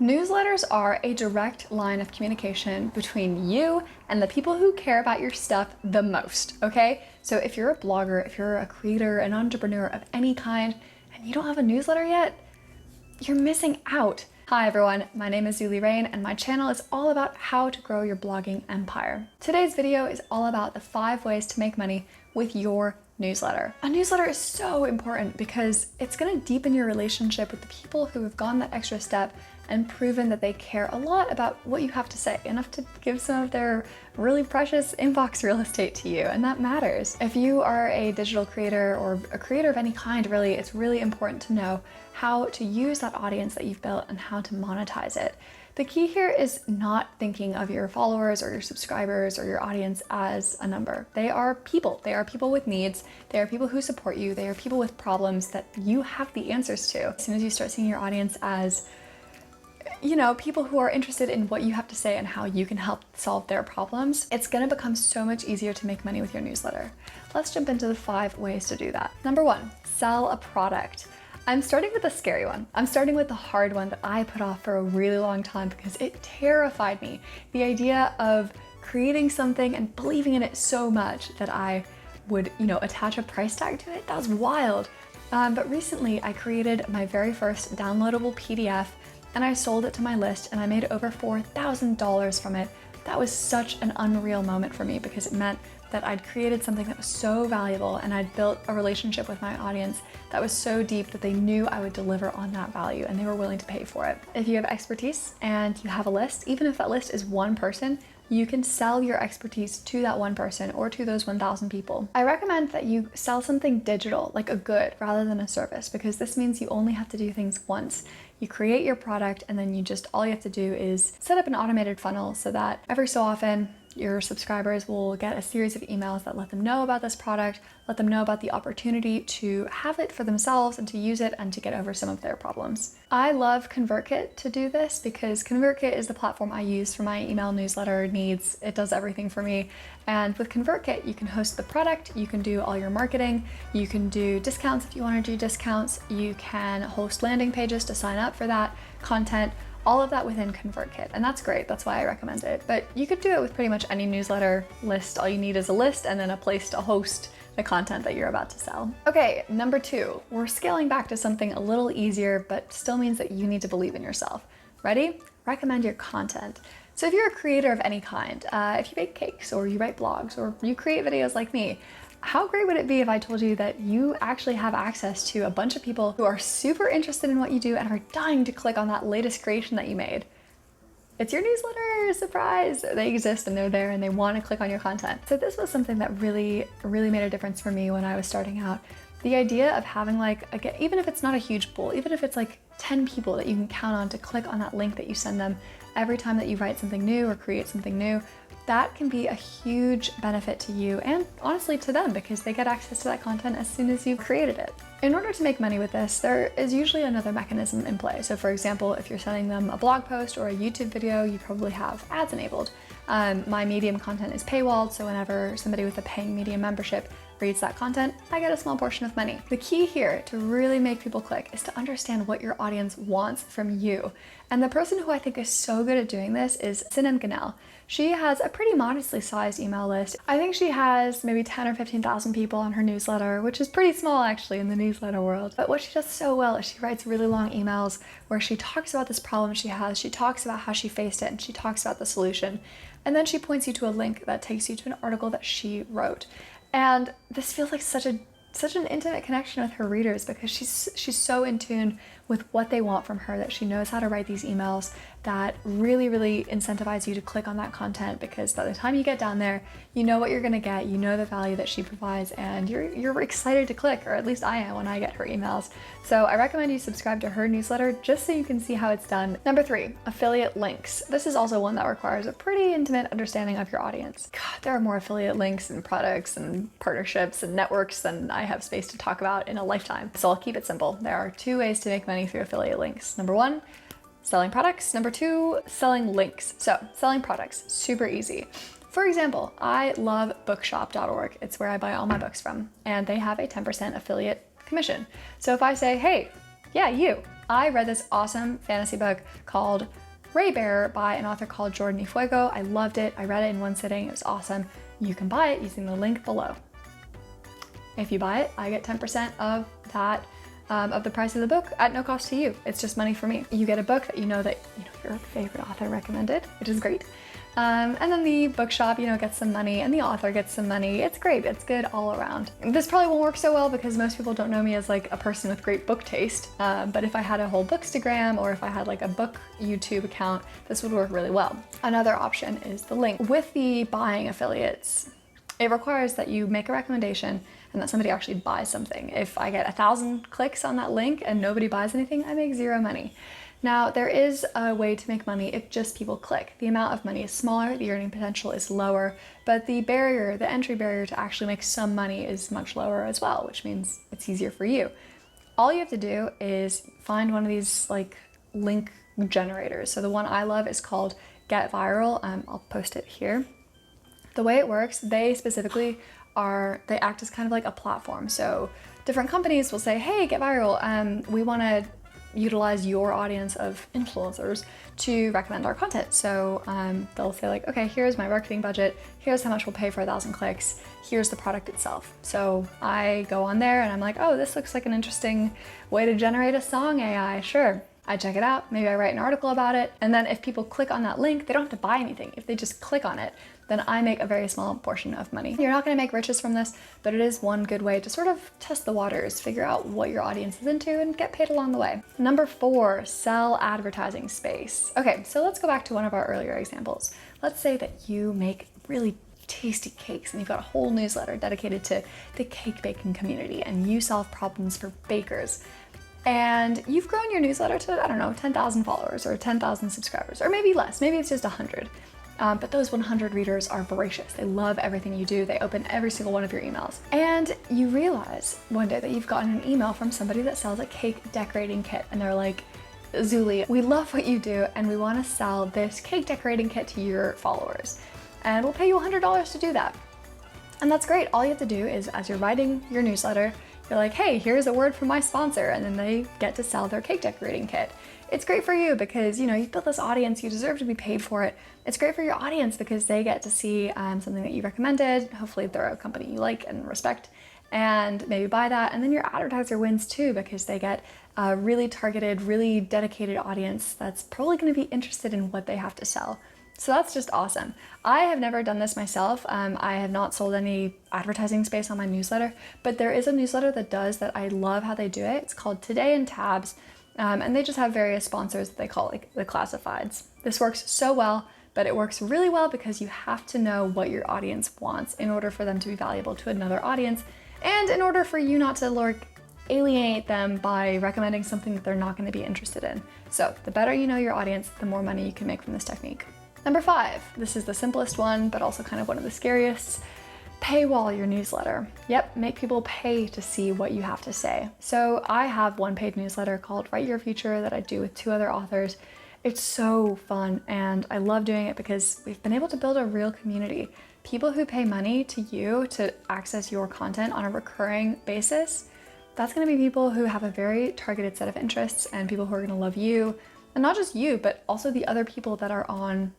Newsletters are a direct line of communication between you and the people who care about your stuff the most, okay? So if you're a blogger, if you're a creator, an entrepreneur of any kind, and you don't have a newsletter yet, you're missing out. Hi everyone, my name is Julie Rain and my channel is all about how to grow your blogging empire. Today's video is all about the 5 ways to make money with your newsletter. A newsletter is so important because it's going to deepen your relationship with the people who have gone that extra step and proven that they care a lot about what you have to say, enough to give some of their really precious inbox real estate to you, and that matters. If you are a digital creator or a creator of any kind, really, it's really important to know how to use that audience that you've built and how to monetize it. The key here is not thinking of your followers or your subscribers or your audience as a number. They are people. They are people with needs. They are people who support you. They are people with problems that you have the answers to. As soon as you start seeing your audience as, you know, people who are interested in what you have to say and how you can help solve their problems, it's gonna become so much easier to make money with your newsletter. Let's jump into the 5 ways to do that. Number 1, sell a product. I'm starting with the scary one. I'm starting with the hard one that I put off for a really long time because it terrified me. The idea of creating something and believing in it so much that I would, attach a price tag to it, that was wild. But recently I created my very first downloadable PDF and I sold it to my list and I made over $4,000 from it. That was such an unreal moment for me because it meant that I'd created something that was so valuable and I'd built a relationship with my audience that was so deep that they knew I would deliver on that value and they were willing to pay for it. If you have expertise and you have a list, even if that list is one person, you can sell your expertise to that one person or to those 1,000 people. I recommend that you sell something digital, like a good, rather than a service, because this means you only have to do things once. You create your product and then all you have to do is set up an automated funnel so that every so often your subscribers will get a series of emails that let them know about this product, let them know about the opportunity to have it for themselves and to use it and to get over some of their problems. I love ConvertKit to do this because ConvertKit is the platform I use for my email newsletter needs. It does everything for me. And with ConvertKit, you can host the product, you can do all your marketing, you can do discounts if you want to do discounts, you can host landing pages to sign up for that content, all of that within ConvertKit, and that's great. That's why I recommend it. But you could do it with pretty much any newsletter list. All you need is a list and then a place to host the content that you're about to sell. Okay, number 2, we're scaling back to something a little easier, but still means that you need to believe in yourself. Ready? Recommend your content. So if you're a creator of any kind, if you bake cakes or you write blogs or you create videos like me, how great would it be if I told you that you actually have access to a bunch of people who are super interested in what you do and are dying to click on that latest creation that you made? It's your newsletter, surprise! They exist and they're there and they want to click on your content. So this was something that really made a difference for me when I was starting out. The idea of having even if it's not a huge pool, even if it's like 10 people that you can count on to click on that link that you send them every time that you write something new or create something new, that can be a huge benefit to you and honestly to them because they get access to that content as soon as you've created it. In order to make money with this, there is usually another mechanism in play. So for example, if you're sending them a blog post or a YouTube video, you probably have ads enabled. My Medium content is paywalled, so whenever somebody with a paying Medium membership reads that content, I get a small portion of money. The key here to really make people click is to understand what your audience wants from you. And the person who I think is so good at doing this is Sinem Ganel. She has a pretty modestly sized email list. I think she has maybe 10 or 15,000 people on her newsletter, which is pretty small actually in the newsletter world. But what she does so well is she writes really long emails where she talks about this problem she has, she talks about how she faced it, and she talks about the solution. And then she points you to a link that takes you to an article that she wrote. And this feels like such an intimate connection with her readers because she's so in tune with what they want from her that she knows how to write these emails that really incentivize you to click on that content because by the time you get down there, you know what you're gonna get, you know the value that she provides, and you're excited to click, or at least I am when I get her emails. So I recommend you subscribe to her newsletter just so you can see how it's done. Number 3, affiliate links. This is also one that requires a pretty intimate understanding of your audience. God, there are more affiliate links and products and partnerships and networks than I have space to talk about in a lifetime. So I'll keep it simple. There are 2 ways to make money through affiliate links. Number 1, selling products. Number 2, selling links. So selling products, super easy. For example, I love bookshop.org. It's where I buy all my books from, and they have a 10% affiliate commission. So if I say, hey, Yeah, you. I read this awesome fantasy book called Raybearer by an author called Jordan Y. Fuego. I loved it. I read it in one sitting. It was awesome. You can buy it using the link below. If you buy it, I get 10% of that, of the price of the book at no cost to you. It's just money for me. You get a book that you know your favorite author recommended, which is great. And then the bookshop, gets some money, and the author gets some money. It's great. It's good all around. This probably won't work so well because most people don't know me as like a person with great book taste. But if I had a whole Bookstagram, or if I had like a book YouTube account, this would work really well. Another option is the link. With the buying affiliates, it requires that you make a recommendation and that somebody actually buys something. If I get 1,000 clicks on that link and nobody buys anything, I make zero money. Now, there is a way to make money if just people click. The amount of money is smaller, the earning potential is lower, but the entry barrier to actually make some money is much lower as well, which means it's easier for you. All you have to do is find one of these like link generators. So the one I love is called Get Viral. I'll post it here. The way it works, they act as kind of like a platform. So different companies will say, hey, Get Viral, we want to utilize your audience of influencers to recommend our content. So they'll say like, okay, here's my marketing budget, here's how much we'll pay for 1,000 clicks, here's the product itself. So I go on there and I'm like, oh, this looks like an interesting way to generate a song AI, sure. I check it out, maybe I write an article about it, and then if people click on that link, they don't have to buy anything. If they just click on it, then I make a very small portion of money. You're not gonna make riches from this, but it is one good way to sort of test the waters, figure out what your audience is into, and get paid along the way. Number 4, sell advertising space. Okay, so let's go back to one of our earlier examples. Let's say that you make really tasty cakes and you've got a whole newsletter dedicated to the cake baking community, and you solve problems for bakers. And you've grown your newsletter to, I don't know, 10,000 followers or 10,000 subscribers, or maybe less, maybe it's just 100. But those 100 readers are voracious. They love everything you do. They open every single one of your emails. And you realize one day that you've gotten an email from somebody that sells a cake decorating kit. And they're like, Zuli, we love what you do and we want to sell this cake decorating kit to your followers. And we'll pay you $100 to do that. And that's great. All you have to do is, as you're writing your newsletter, you're like, hey, here's a word from my sponsor, and then they get to sell their cake decorating kit. It's great for you because, you've built this audience, you deserve to be paid for it. It's great for your audience because they get to see something that you recommended. Hopefully they're a company you like and respect, and maybe buy that. And then your advertiser wins too because they get a really targeted, really dedicated audience that's probably going to be interested in what they have to sell. So that's just awesome. I have never done this myself. I have not sold any advertising space on my newsletter, but there is a newsletter that does that. I love how they do it. It's called Today in Tabs, and they just have various sponsors that they call like the classifieds. This works so well, but it works really well because you have to know what your audience wants in order for them to be valuable to another audience, and in order for you not to alienate them by recommending something that they're not going to be interested in. So the better you know your audience, the more money you can make from this technique. Number 5, this is the simplest one, but also kind of one of the scariest. Paywall your newsletter. Yep, make people pay to see what you have to say. So I have one paid newsletter called Write Your Future that I do with 2 other authors. It's so fun and I love doing it because we've been able to build a real community. People who pay money to you to access your content on a recurring basis, that's gonna be people who have a very targeted set of interests and people who are gonna love you, and not just you, but also the other people that are on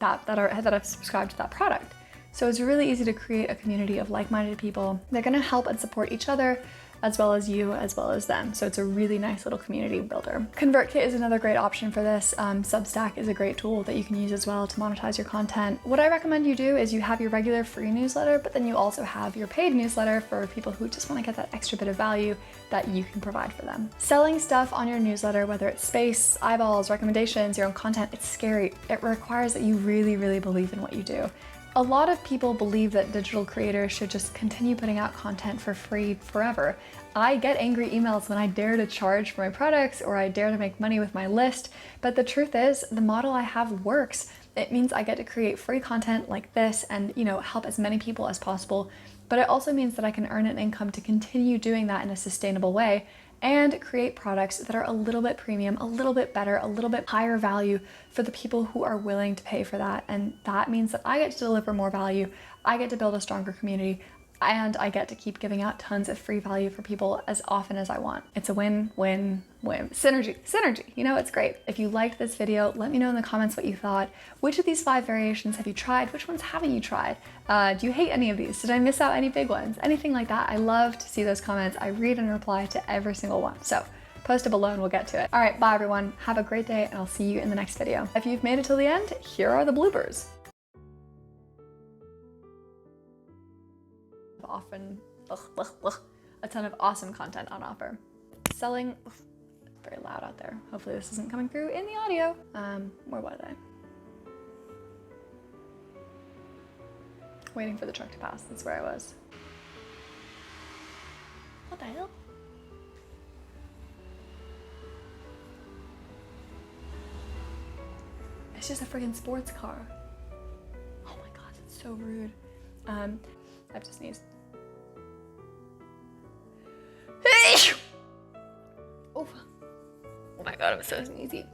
that have subscribed to that product. So it's really easy to create a community of like-minded people. They're gonna help and support each other, as well as you, as well as them. So it's a really nice little community builder. ConvertKit is another great option for this. Substack is a great tool that you can use as well to monetize your content. What I recommend you do is you have your regular free newsletter, but then you also have your paid newsletter for people who just wanna get that extra bit of value that you can provide for them. Selling stuff on your newsletter, whether it's space, eyeballs, recommendations, your own content, it's scary. It requires that you really, really believe in what you do. A lot of people believe that digital creators should just continue putting out content for free forever. I get angry emails when I dare to charge for my products or I dare to make money with my list, but the truth is the model I have works. It means I get to create free content like this and, help as many people as possible, but it also means that I can earn an income to continue doing that in a sustainable way and create products that are a little bit premium, a little bit better, a little bit higher value for the people who are willing to pay for that. And that means that I get to deliver more value, I get to build a stronger community, and I get to keep giving out tons of free value for people as often as I want. It's a win-win-win. Synergy, you know, it's great. If you liked this video, let me know in the comments what you thought. Which of these 5 variations have you tried? Which ones haven't you tried? Do you hate any of these? Did I miss out any big ones? Anything like that? I love to see those comments. I read and reply to every single one. So post it below and we'll get to it. All right, bye everyone. Have a great day and I'll see you in the next video. If you've made it till the end, here are the bloopers. Often, a ton of awesome content on offer. Selling, very loud out there. Hopefully this isn't coming through in the audio. Where was I? Waiting for the truck to pass, that's where I was. What the hell? It's just a friggin' sports car. Oh my god, that's so rude. I have to sneeze. Oh my god, I'm so sneezy.